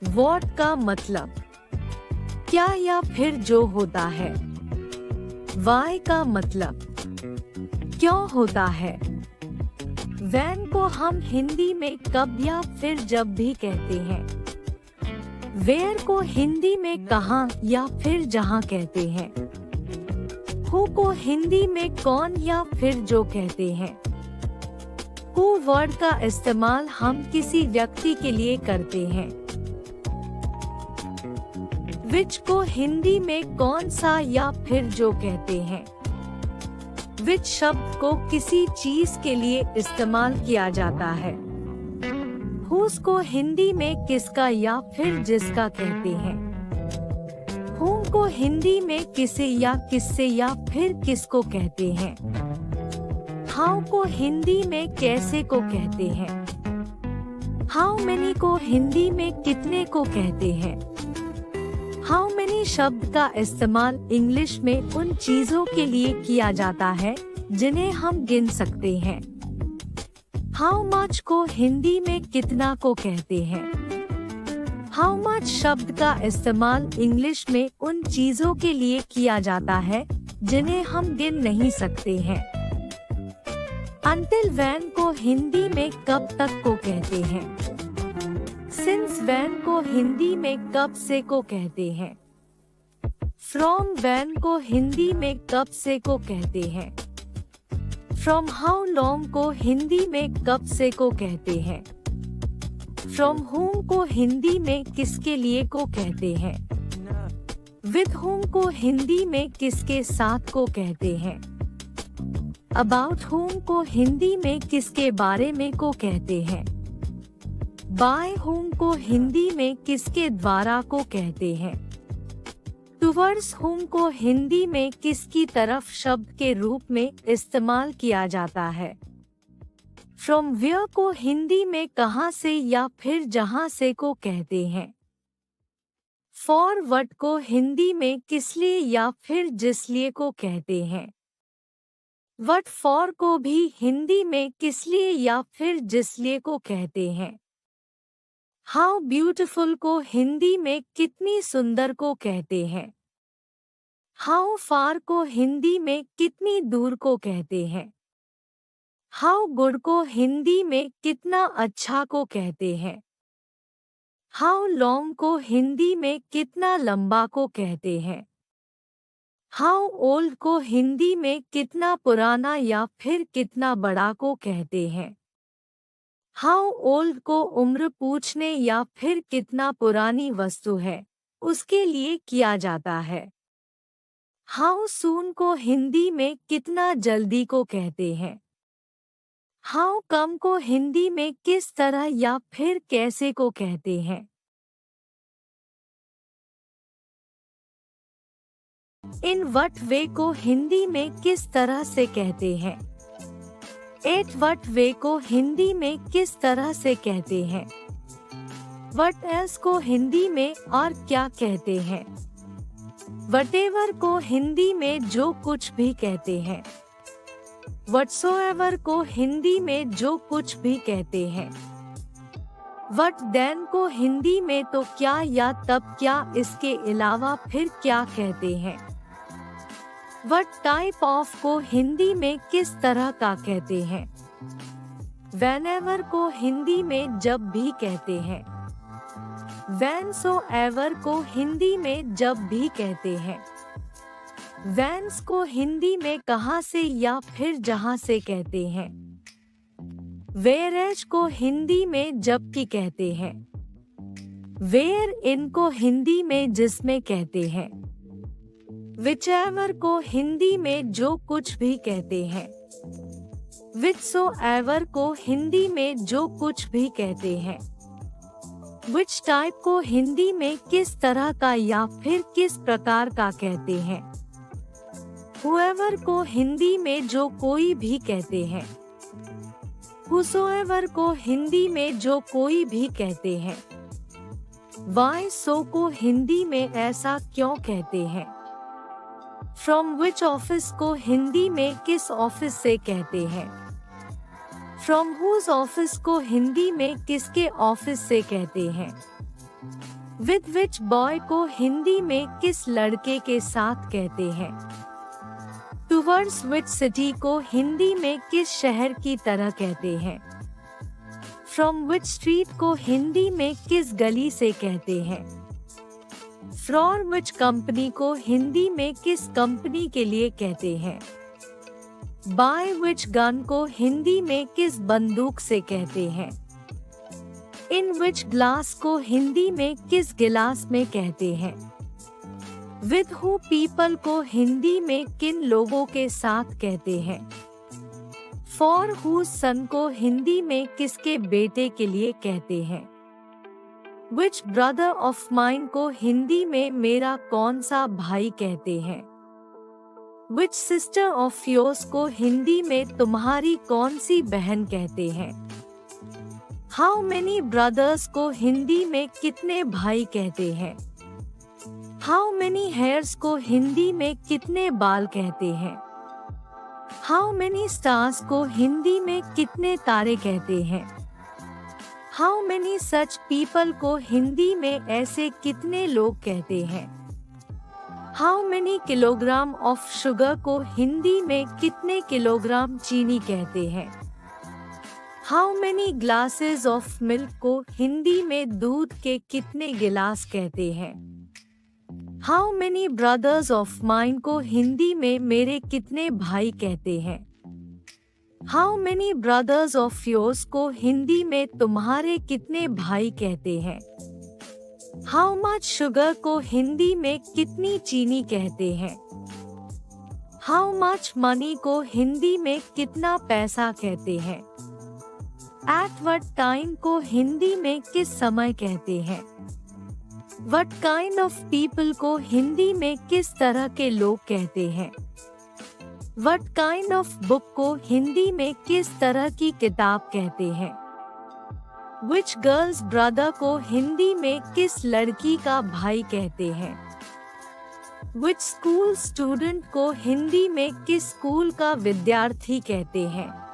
What का मतलब क्या या फिर जो होता है। वाई का मतलब क्यों होता है। वैन को हम हिंदी में कब या फिर जब भी कहते हैं। वेयर को हिंदी में कहाँ या फिर जहाँ कहते हैं। हु को हिंदी में कौन या फिर जो कहते हैं। हु वर्ड का इस्तेमाल हम किसी व्यक्ति के लिए करते हैं। विच को हिंदी में कौन सा या फिर जो कहते हैं। विच शब्द को किसी चीज के लिए इस्तेमाल किया जाता है। हुस को हिंदी में किसका या फिर जिसका कहते हैं। हुम को हिंदी में किसे या किससे या फिर किसको कहते हैं। हाउ को हिंदी में कैसे को कहते हैं। हाउ मेनी को हिंदी में कितने को कहते हैं। हाउ मेनी शब्द का इस्तेमाल इंग्लिश में उन चीजों के लिए किया जाता है जिन्हें हम गिन सकते हैं। हाउ मच को हिंदी में कितना को कहते हैं। हाउ मच शब्द का इस्तेमाल इंग्लिश में उन चीजों के लिए किया जाता है जिन्हें हम गिन नहीं सकते हैं। Until when को हिंदी में कब तक को कहते हैं। Since when को हिंदी में कब से को कहते हैं। From when को हिंदी में कब से को कहते हैं। From how long को हिंदी में कब से को कहते हैं। From whom को हिंदी में किसके लिए को कहते हैं। With whom को हिंदी में किसके साथ को कहते हैं। About whom को हिंदी में किसके बारे में को कहते हैं। By whom को हिंदी में किसके द्वारा को कहते हैं। Towards whom को हिंदी में किसकी तरफ शब्द के रूप में इस्तेमाल किया जाता है। From where को हिंदी में कहाँ से या फिर जहाँ से को कहते हैं। For what को हिंदी में किस लिए या फिर जिस लिए को कहते हैं। What for को भी हिंदी में किस लिए या फिर जिस लिए को कहते हैं। How beautiful को हिंदी में कितनी सुंदर को कहते हैं। How far को हिंदी में कितनी दूर को कहते हैं। How good को हिंदी में कितना अच्छा को कहते हैं। How long को हिंदी में कितना लंबा को कहते हैं। How old को हिंदी में कितना पुराना या फिर कितना बड़ा को कहते हैं। How old को उम्र पूछने या फिर कितना पुरानी वस्तु है उसके लिए किया जाता है। How soon को हिंदी में कितना जल्दी को कहते हैं। How come को हिंदी में किस तरह या फिर कैसे को कहते हैं। In what way को हिंदी में किस तरह से कहते हैं। At what way को हिंदी में किस तरह से कहते हैं। What else को हिंदी में और क्या कहते हैं। Whatever को हिंदी में जो कुछ भी कहते हैं। Whatsoever को हिंदी में जो कुछ भी कहते हैं। What then को हिंदी में तो क्या या तब क्या इसके अलावा फिर क्या कहते हैं। What type of को हिंदी में किस तरह का कहते हैं। Whenever को हिंदी में जब भी कहते हैं। Whensoever को हिंदी में जब भी कहते हैं। Whence को हिंदी में कहाँ से या फिर जहाँ से कहते हैं। Whereas को हिंदी में जबकि कहते हैं। Wherein को हिंदी में जिसमें कहते हैं। Whichever को हिंदी में जो कुछ भी कहते हैं। Whichsoever को हिंदी में जो कुछ भी कहते हैं। Which type को हिंदी में किस तरह का या फिर किस प्रकार का कहते हैं। Whoever को हिंदी में जो कोई भी कहते हैं। Whosoever को हिंदी में जो कोई भी कहते हैं। Why so को हिंदी में ऐसा क्यों कहते हैं। From which office को हिंदी में किस ऑफिस से कहते हैं। From whose office को हिंदी में किसके ऑफिस से कहते हैं। विद विच बॉय को हिंदी में किस लड़के के साथ कहते हैं। टुवर्ड्स विच सिटी को हिंदी में किस शहर की तरह कहते हैं। फ्रॉम विच स्ट्रीट को हिंदी में किस गली से कहते हैं। फ्रॉम विच कंपनी को हिंदी में किस कंपनी के लिए कहते हैं। बाय विच गन को हिंदी में किस बंदूक से कहते हैं। इन विच ग्लास को हिंदी में किस गिलास में कहते हैं। विद हु पीपल को हिंदी में किन लोगों के साथ कहते हैं। फॉर हु सन को हिंदी में किसके बेटे के लिए कहते हैं। विच ब्रदर ऑफ माइन को हिंदी में मेरा कौन सा भाई कहते हैं। विच सिस्टर ऑफ योर्स को हिंदी में तुम्हारी कौन सी बहन कहते हैं। हाउ मेनी ब्रदर्स को हिंदी में कितने भाई कहते हैं। हाउ मेनी हेयर्स को हिंदी में कितने बाल कहते हैं। हाउ मेनी स्टार्स को हिंदी में कितने तारे कहते हैं। हाउ मेनी सच पीपल को हिंदी में ऐसे कितने लोग कहते हैं। How many kilogram of sugar को हिंदी में कितने किलोग्राम चीनी कहते हैं। How many glasses of milk को हिंदी में दूध के कितने गिलास कहते हैं। How many brothers of mine को हिंदी में मेरे कितने भाई कहते हैं। How many brothers of yours को हिंदी में तुम्हारे कितने भाई कहते हैं। हाउ मच शुगर को हिंदी में कितनी चीनी कहते हैं। हाउ मच मनी को हिंदी में कितना पैसा कहते हैं। एट व्हाट टाइम को हिंदी में किस समय कहते हैं। व्हाट काइंड ऑफ पीपल को हिंदी में किस तरह के लोग कहते हैं। व्हाट काइंड ऑफ बुक को हिंदी में किस तरह की किताब कहते हैं। विच गर्ल्स ब्रदर को हिंदी में किस लड़की का भाई कहते हैं। विच स्कूल स्टूडेंट को हिंदी में किस स्कूल का विद्यार्थी कहते हैं।